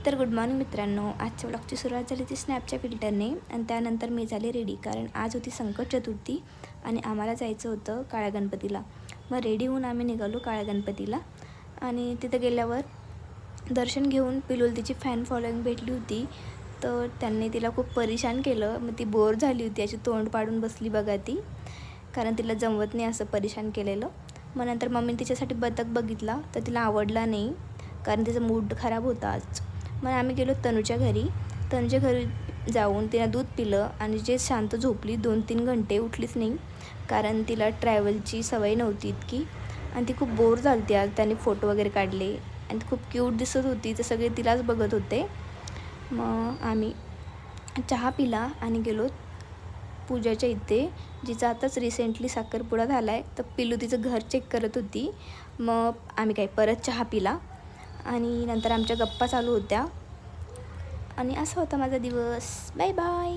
तर good morning मित्रांनो, आजच्या व्लॉगची सुरुवात झाली ती स्नॅपच्या फिल्टरने आणि त्यानंतर मी झाले रेडी, कारण आज होती संकट चतुर्थी आणि आम्हाला जायचं होतं काळ्या गणपतीला. मग रेडी होऊन आम्ही निघालो काळ्या गणपतीला आणि तिथं गेल्यावर दर्शन घेऊन पिलूल तिची फॅन फॉलोईंग भेटली होती. तर त्यांनी तिला खूप परेशान केलं. मग ती बोर झाली होती, अशी तोंड पाडून बसली बघा ती, कारण तिला जमवत नाही असं परेशान केलेलं. मग नंतर मम्मीने तिच्यासाठी बदक बघितला तर तिला आवडला नाही, कारण तिचा मूड खराब होता आज. मग आम्ही गेलो तनूच्या घरी जाऊन तिनं दूध पिलं आणि जे शांत झोपली 2-3 घंटे, उठलीच नाही, कारण तिला ट्रॅव्हलची सवय नव्हती इतकी आणि ती खूप बोर झाली होती. आज त्यांनी फोटो वगैरे काढले आणि ती खूप क्यूट दिसत होती, तर सगळे तिलाच बघत होते. मग आम्ही चहा पिला आणि गेलो पूजाच्या इथे, जिचा आताच रिसेंटली साखरपुडा झाला आहे. तर पिलू तिचं घर चेक करत होती. मग आम्ही परत चहा पिला आणि नंतर आमच्या गप्पा चालू होत्या आणि असा होता माझा दिवस. Bye bye.